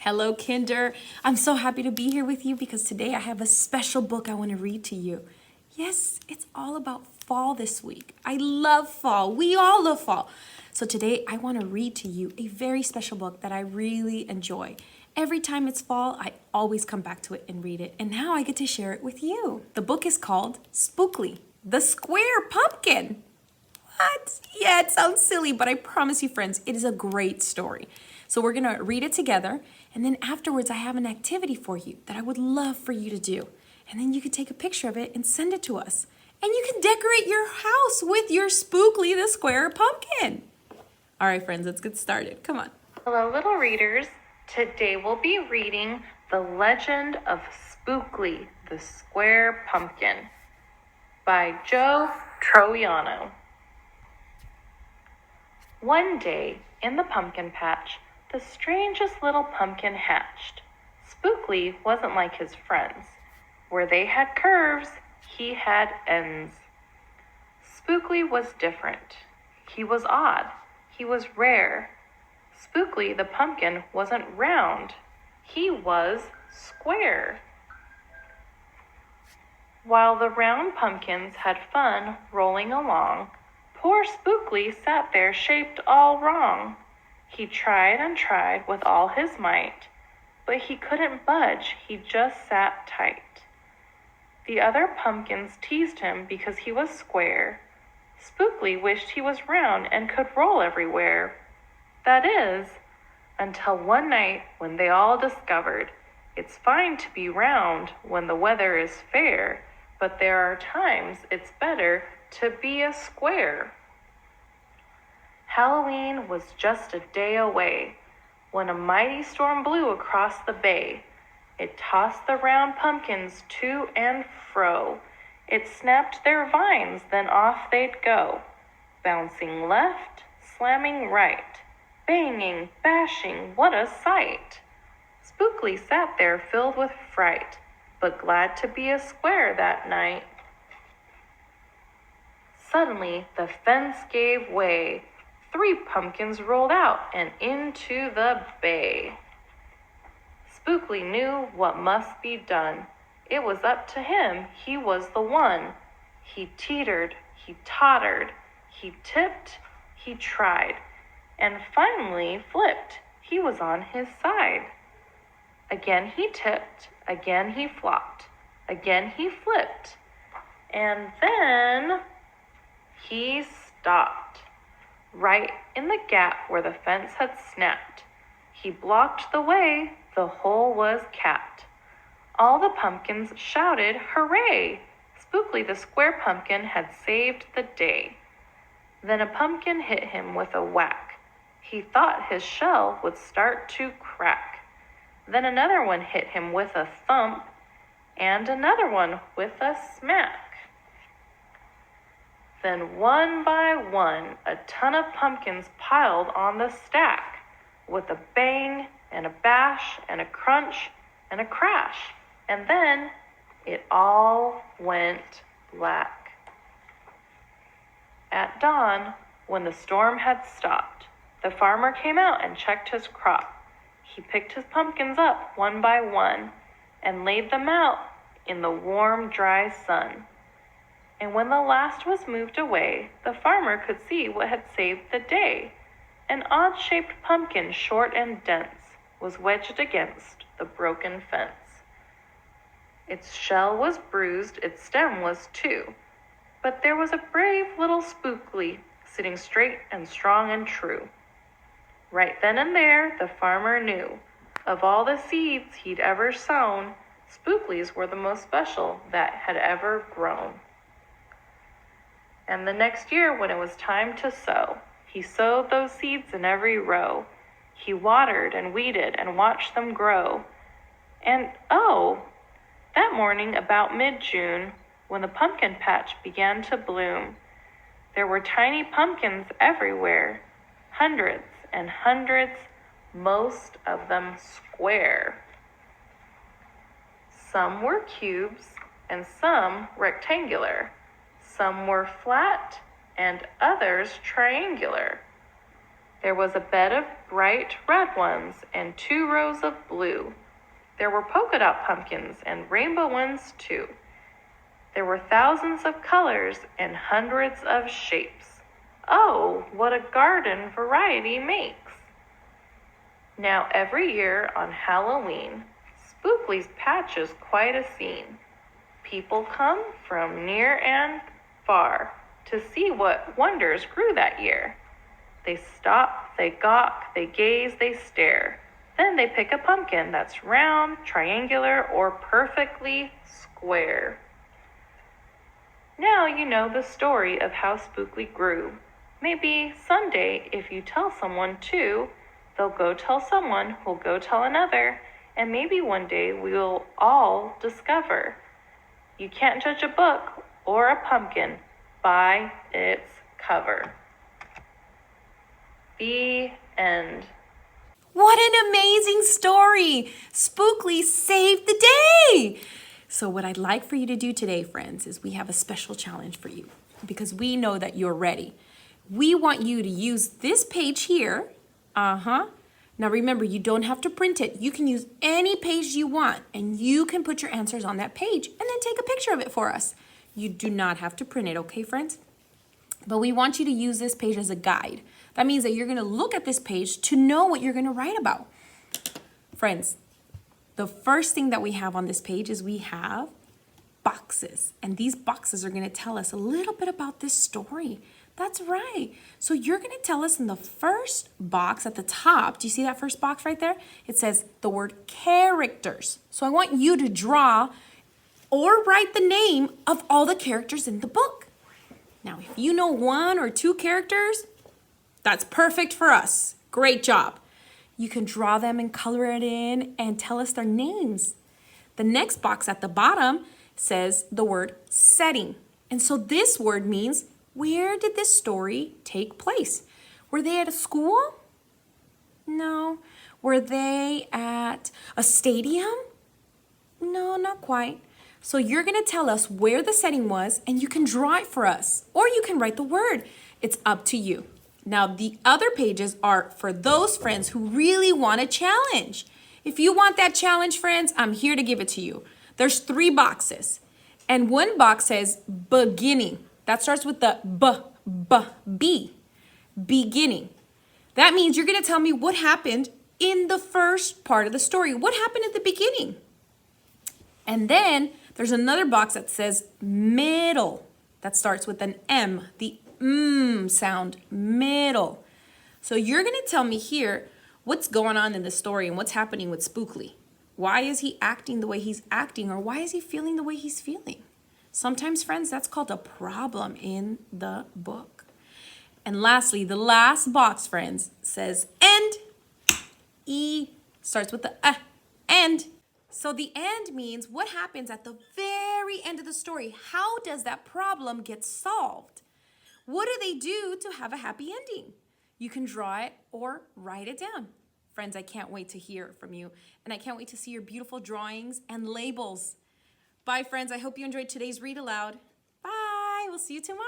Hello, Kinder. I'm so happy to be here with you because today I have a special book I want to read to you. Yes, it's all about fall this week. I love fall. We all love fall. So today I want to read to you a very special book that I really enjoy. Every time it's fall, I always come back to it and read it. And now I get to share it with you. The book is called Spookly, the Square Pumpkin. What? Yeah, it sounds silly, but I promise you, friends, it is a great story. So we're going to read it together, and then afterwards I have an activity for you that I would love for you to do. And then you can take a picture of it and send it to us. And you can decorate your house with your Spookly the Square Pumpkin. All right, friends, let's get started. Come on. Hello, little readers. Today we'll be reading The Legend of Spookly the Square Pumpkin by Joe Troiano. One day, in the pumpkin patch, the strangest little pumpkin hatched. Spookly wasn't like his friends. Where they had curves, he had ends. Spookly was different. He was odd. He was rare. Spookly the pumpkin wasn't round. He was square. While the round pumpkins had fun rolling along, poor Spookly sat there shaped all wrong. He tried and tried with all his might, but he couldn't budge, he just sat tight. The other pumpkins teased him because he was square. Spookly wished he was round and could roll everywhere. That is, until one night when they all discovered it's fine to be round when the weather is fair, but there are times it's better to be a square. Halloween was just a day away when a mighty storm blew across the bay. It tossed the round pumpkins to and fro. It snapped their vines, then off they'd go, bouncing left, slamming right, banging, bashing, what a sight! Spookly sat there filled with fright, but glad to be a square that night. Suddenly the fence gave way. 3 pumpkins rolled out and into the bay. Spookly knew what must be done. It was up to him, he was the one. He teetered, he tottered, he tipped, he tried, and finally flipped. He was on his side. Again he tipped, again he flopped, again he flipped, and then he stopped. Right in the gap where the fence had snapped. He blocked the way, the hole was capped. All the pumpkins shouted, hooray! Spookly the square pumpkin had saved the day. Then a pumpkin hit him with a whack. He thought his shell would start to crack. Then another one hit him with a thump, and another one with a smack. Then one by one, a ton of pumpkins piled on the stack, with a bang and a bash and a crunch and a crash, and then it all went black. At dawn, when the storm had stopped, the farmer came out and checked his crop. He picked his pumpkins up one by one and laid them out in the warm, dry sun. And when the last was moved away, the farmer could see what had saved the day. An odd-shaped pumpkin, short and dense, was wedged against the broken fence. Its shell was bruised, its stem was too, but there was a brave little Spookly sitting straight and strong and true. Right then and there, the farmer knew, of all the seeds he'd ever sown, Spookly's were the most special that had ever grown. And the next year, when it was time to sow, he sowed those seeds in every row. He watered and weeded and watched them grow. And oh, that morning about mid-June, when the pumpkin patch began to bloom, there were tiny pumpkins everywhere, hundreds and hundreds, most of them square. Some were cubes and some rectangular. Some were flat and others triangular. There was a bed of bright red ones and 2 rows of blue. There were polka dot pumpkins and rainbow ones too. There were thousands of colors and hundreds of shapes. Oh, what a garden variety makes! Now every year on Halloween, Spookly's patch is quite a scene. People come from near and far to see what wonders grew that year. They stop, they gawk, they gaze, they stare. Then they pick a pumpkin that's round, triangular, or perfectly square. Now you know the story of how Spookly grew. Maybe someday, if you tell someone too, they'll go tell someone who'll go tell another, and maybe one day we'll all discover you can't judge a book or a pumpkin by its cover. The end. What an amazing story! Spookly saved the day! So what I'd like for you to do today, friends, is we have a special challenge for you because we know that you're ready. We want you to use this page here. Now remember, you don't have to print it. You can use any page you want and you can put your answers on that page and then take a picture of it for us. You do not have to print it, okay, friends? But we want you to use this page as a guide. That means that you're going to look at this page to know what you're going to write about. Friends, the first thing that we have on this page is we have boxes. And these boxes are going to tell us a little bit about this story. That's right. So you're going to tell us in the first box at the top. Do you see that first box right there? It says the word characters. So I want you to draw or write the name of all the characters in the book. Now, if you know 1 or 2 characters, that's perfect for us. Great job. You can draw them and color it in and tell us their names. The next box at the bottom says the word setting. And so this word means, where did this story take place? Were they at a school? No. Were they at a stadium? No, not quite. So you're going to tell us where the setting was and you can draw it for us. Or you can write the word. It's up to you. Now the other pages are for those friends who really want a challenge. If you want that challenge, friends, I'm here to give it to you. There's 3 boxes. And one box says beginning. That starts with the B. Beginning. That means you're going to tell me what happened in the first part of the story. What happened at the beginning? And then there's another box that says middle. That starts with an M, the sound, middle. So you're going to tell me here what's going on in the story and what's happening with Spookly. Why is he acting the way he's acting, or why is he feeling the way he's feeling? Sometimes, friends, that's called a problem in the book. And lastly, the last box, friends, says end. E starts with the end. So the end means what happens at the very end of the story. How does that problem get solved? What do they do to have a happy ending? You can draw it or write it down. Friends, I can't wait to hear from you, and I can't wait to see your beautiful drawings and labels. Bye, friends. I hope you enjoyed today's Read Aloud. Bye. We'll see you tomorrow.